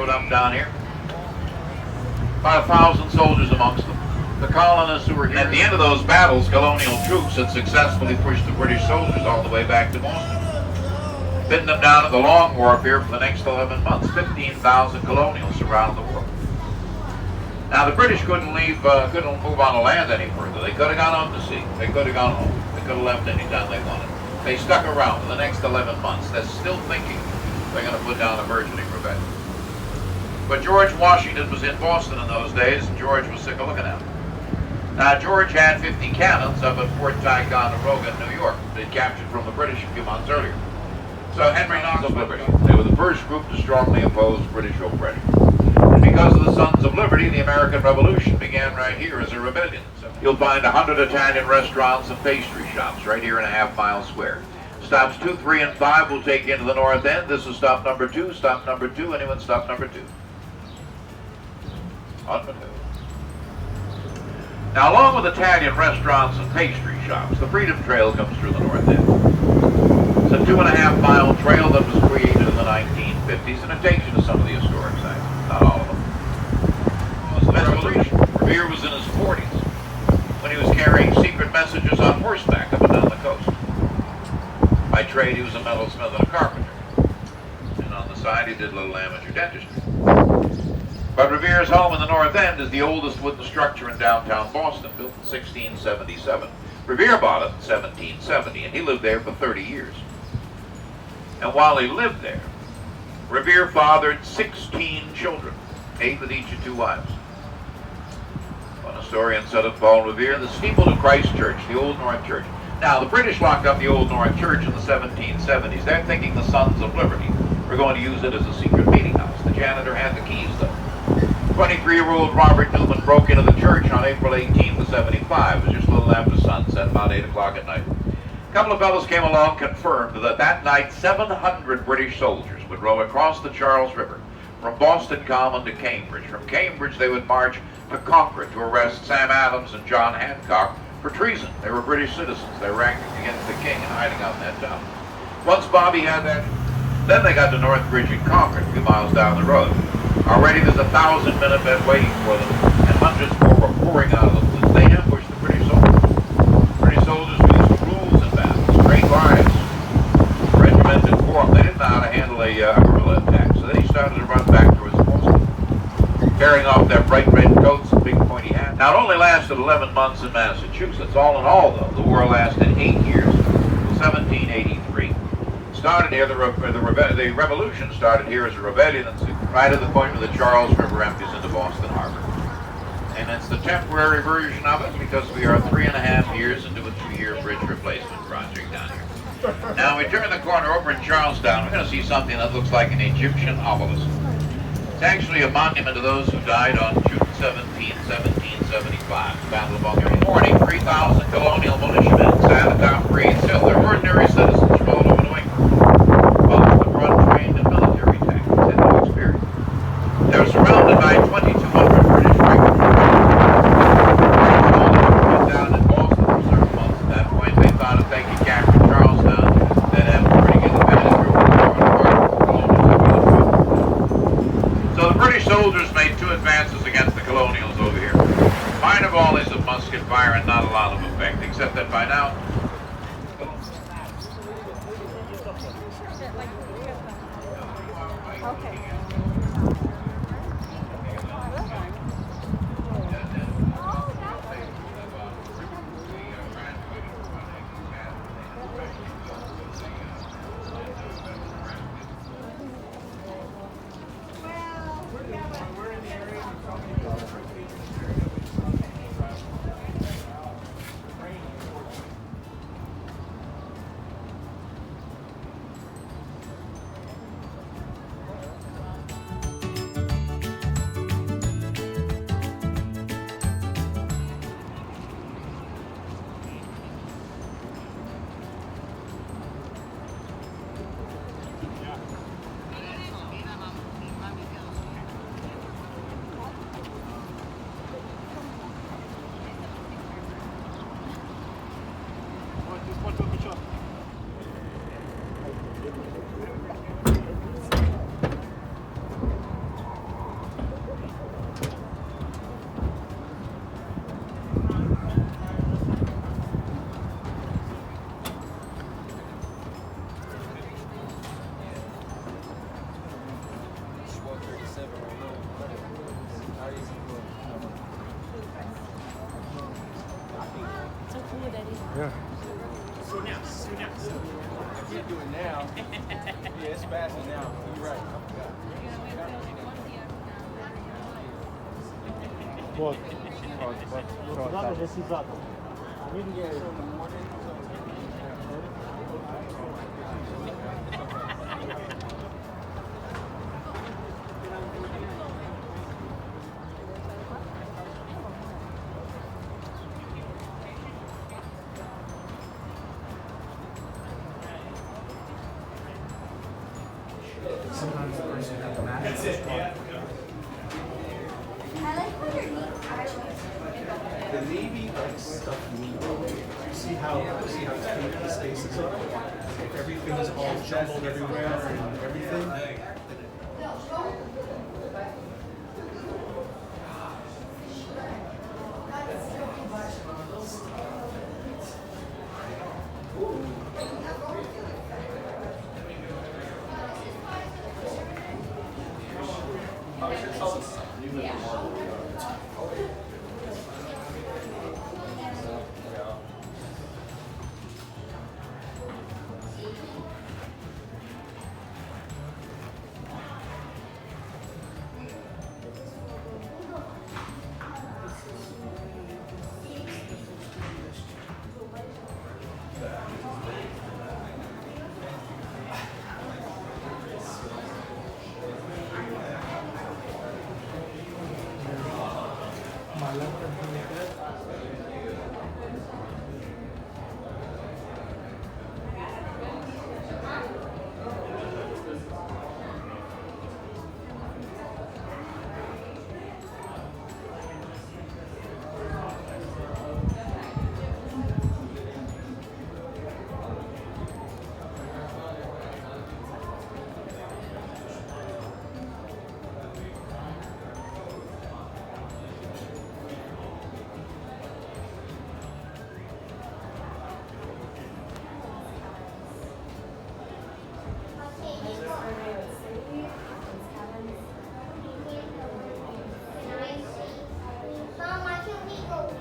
showed up down here. About 1,000 soldiers amongst them. The colonists who were here. At the end of those battles, colonial troops had successfully pushed the British soldiers all the way back to Boston, pitting them down at the Long Wharf here for the next 11 months. 15,000 colonials surrounded the wharf. Now the British couldn't move on the land any further. They could have gone on to sea. They could have gone home. They could have left any time they wanted. They stuck around for the next 11 months. They're still thinking they're going to put down a burgeoning rebellion. But George Washington was in Boston in those days, and George was sick of looking at them. Now, George had 50 cannons up at Fort Ticonderoga in New York. They'd captured from the British a few months earlier. So Henry Knox of Liberty. They were the first group to strongly oppose British oppression. And because of the Sons of Liberty, the American Revolution began right here as a rebellion. So you'll find 100 Italian restaurants and pastry shops right here in a half-mile square. Stops 2, 3, and 5 will take you into the north end. This is stop number 2, stop number 2, anyone stop number 2. On the hill. Now, along with Italian restaurants and pastry shops, the Freedom Trail comes through the north end. It's a 2.5-mile trail that was created in the 1950s, and it takes you to some of the historic sites. Not all of them. It was the Revolution. Revere was in his 40s when he was carrying secret messages on horseback up and down the coast. By trade, he was a metalsmith and a carpenter. And on the side, he did a little amateur dentistry. But Revere's home in the North End is the oldest wooden structure in downtown Boston, built in 1677. Revere bought it in 1770, and he lived there for 30 years. And while he lived there, Revere fathered 16 children, 8 with each of 2 wives. One historian said of Paul Revere, the steeple of Christ Church, the Old North Church. Now, the British locked up the Old North Church in the 1770s. They're thinking the Sons of Liberty were going to use it as a secret meeting house. The janitor had the keys, though. 23-year-old Robert Newman broke into the church on April 18th of 75. It was just a little after sunset, about 8 o'clock at night. A couple of fellows came along, confirmed that that night 700 British soldiers would row across the Charles River from Boston Common to Cambridge. From Cambridge, they would march to Concord to arrest Sam Adams and John Hancock for treason. They were British citizens. They were acting against the king and hiding out in that town. Once Bobby had that, then they got to Northbridge and Concord, a few miles down the road. Already there's 1,000 Minutemen waiting for them, and hundreds more were pouring out of the woods. They ambushed the British soldiers. British soldiers were used to rules in battle, straight lines, regimented form. They didn't know how to handle a guerrilla attack, so they started to run back towards Boston, carrying off their bright red coats and big pointy hats. Now, it only lasted 11 months in Massachusetts. All in all, though, the war lasted 8 years, until 1783. Started here, the revolution started here as a rebellion, right at the point where the Charles River empties into Boston Harbor. And it's the temporary version of it because we are 3.5 years into a 2-year bridge replacement project down here. Now, we turn the corner over in Charlestown, we're going to see something that looks like an Egyptian obelisk. It's actually a monument to those who died on June 17, 1775. The Battle of Bunker. Morning, 3,000 colonial militiamen sat atop Breed's Hill. They're ordinary citizens from all over New England. Most of them were untrained in military tactics, had no experience. They were surrounded by 2,200 British regulars. Went down in Boston for several months. At that point, they thought if they could capture Charlestown, they'd have a pretty good advantage over the colonials. So the British soldiers made 2 advances against the colonials over here. Minor volleys of musket fire and not a lot of effect, except that by now, Yeah. So now. I can't do it now. Yeah, it's faster now. You're right. Вот. Вот сюда уже сюда. Они мне Sometimes the person at the mat. That's it, yeah. I like underneath Ireland. The Navy likes stuff neat. You see how tight the spaces are? If everything is all jumbled everywhere and everything. Mom, why can't we go in?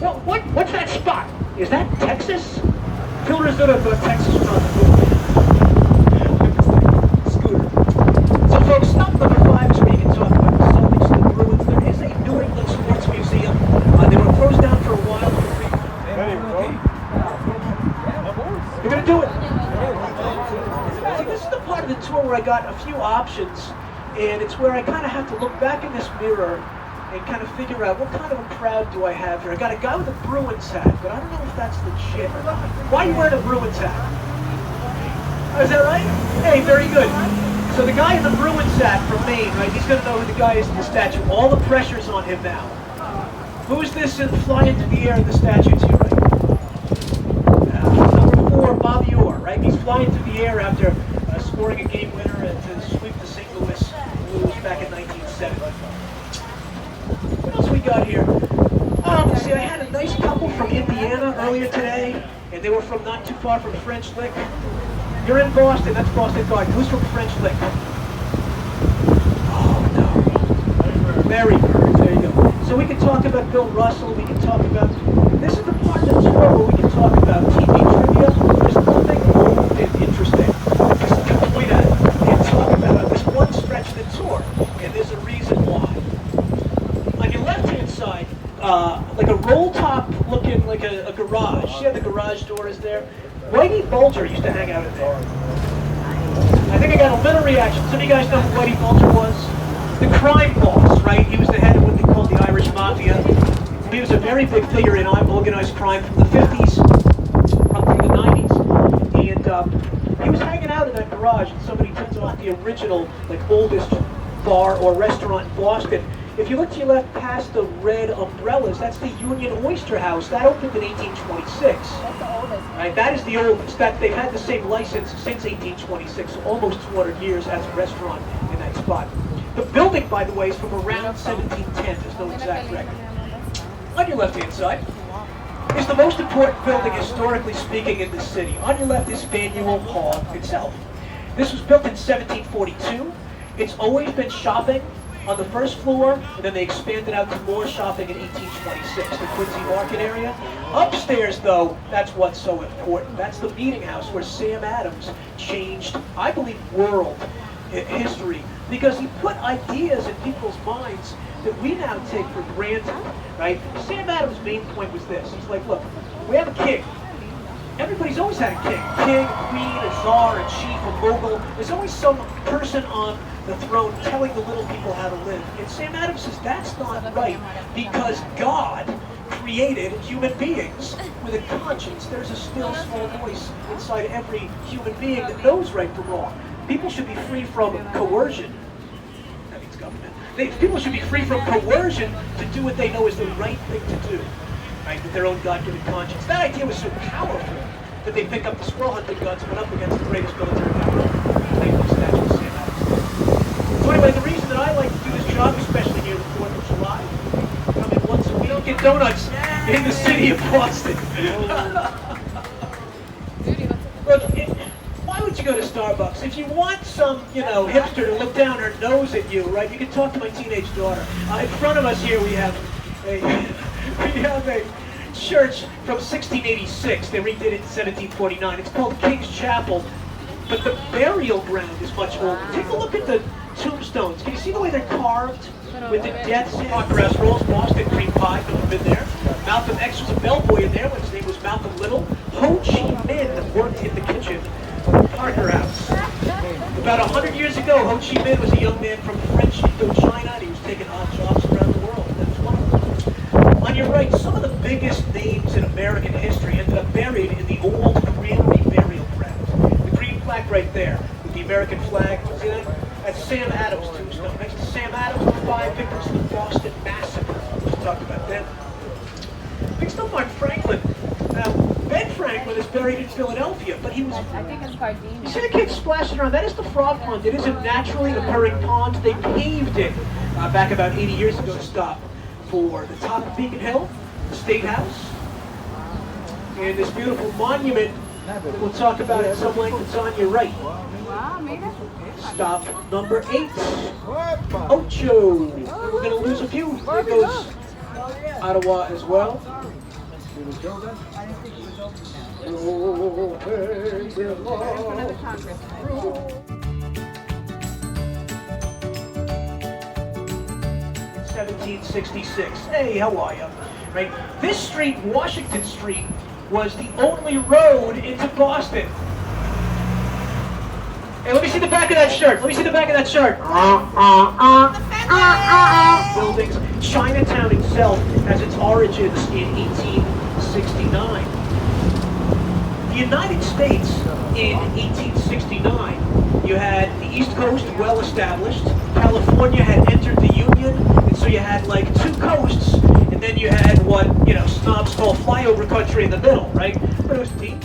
Well, what's that spot? Is that Texas? Phil Rizzuto thought Texas was on the move. Scooter. So folks, stop number 5 is where you can talk about the Celtics and the Bruins. There is a New England Sports Museum. They were closed down for a while. You're going to do it. See, this is the part of the tour where I got a few options, and it's where I kind of have to look back in this mirror and kind of figure out what kind of a crowd do I have here. I got a guy with a Bruins hat, but I don't know if that's legit or not. Why are you wearing a Bruins hat? Oh, is that right? Hey, very good. So the guy in the Bruins hat from Maine, right, he's going to know who the guy is in the statue. All the pressure's on him now. Who's this flying into the air in the statue to you, right? Number 4, Bobby Orr, right? He's flying through the air after scoring a game winner to sweep the St. Louis Blues back in 1970. What else we got here? See, I had a nice couple from Indiana earlier today, and they were from not too far from French Lick. You're in Boston, that's Boston Garden. Who's from French Lick? Oh, no. Mary Bird, there you go. So we can talk about Bill Russell, we can talk about... This is the part of the tour where we can talk about TV trivia. There's nothing interesting. Just to point at and talk about this one stretch of the tour, and there's a reason why. On your left-hand side, like a roll top looking like a garage. See how the garage door is there? Whitey Bulger used to hang out in there. I think I got a little reaction. Some of you guys know who Whitey Bulger was? The crime boss, right? He was the head of what they called the Irish Mafia. He was a very big figure in organized crime from the 50s up through the 90s. And he was hanging out in that garage, and somebody turns on the original, like, oldest bar or restaurant in Boston. If you look to your left past the red umbrellas, that's the Union Oyster House. That opened in 1826. That's the oldest. Right, that is the oldest. That they've had the same license since 1826, so almost 200 years as a restaurant in that spot. The building, by the way, is from around 1710. There's no exact record. On your left-hand side is the most important building, historically speaking, in the city. On your left is Faneuil Hall itself. This was built in 1742. It's always been shopping on the first floor, and then they expanded out to more shopping in 1826, the Quincy Market area. Upstairs, though, that's what's so important. That's the meeting house where Sam Adams changed, I believe, world history, because he put ideas in people's minds that we now take for granted, right? Sam Adams' main point was this. He's like, look, we have a king. Everybody's always had a king. King, a queen, a czar, a chief, a mogul. There's always some person on the throne telling the little people how to live. And Sam Adams says that's not right, because God created human beings with a conscience. There's a still small voice inside every human being that knows right from wrong. People should be free from coercion. That means government. People should be free from coercion to do what they know is the right thing to do, right, with their own God-given conscience. That idea was so powerful that they picked up the squirrel hunting guns and went up against the greatest military power. They put statues of Sam Adams. So anyway, the reason that I like to do this job, especially near the 4th of July, come in once a week, don't get donuts in the city of Boston. Look, why would you go to Starbucks? If you want some, hipster to look down her nose at you, right, you can talk to my teenage daughter. In front of us here we have a church from 1686. They redid it in 1749. It's called King's Chapel, but the burial ground is much older. Take a look at the tombstones. Can you see the way they're carved with the deaths? Progress rolls, Boston cream pie, no one been there. Malcolm X was a bellboy in there when his name was Malcolm Little. Ho Chi Minh worked in the kitchen of the Parker House. About 100 years ago, Ho Chi Minh was a young man from French Indochina, and he was taking odd jobs around the world. That's one of them. On your right, some of the biggest names in American history ended up buried in the old Granary burial ground. The green plaque right there with the American flag. See that? That's Sam Adams' tombstone. Next to Sam Adams, the 5 victims of the Boston Massacre. We talked about them. Next up, Mark Franklin. Now, Ben Franklin is buried in Philadelphia, but he was... I think it's Gardenia. You see the kids splashing around? That is the frog pond. It is a naturally occurring pond. They paved it back about 80 years ago to stop for the top of Beacon Hill, the State House, and this beautiful monument that we'll talk about at some length. It's on your right. Wow, made it. Stop number 8, Ocho. We're going to lose a few. There goes Ottawa as well. Oh, hey, Another Congress. 1766. Hey, how are you? Right. This street, Washington Street, was the only road into Boston. Hey, let me see the back of that shirt. Let me see the back of that shirt. Buildings. Chinatown itself has its origins in 1869. The United States in 1869, you had the East Coast well established. California had entered the Union, and so you had like 2 coasts, and then you had what snobs call flyover country in the middle, right? But it was deep.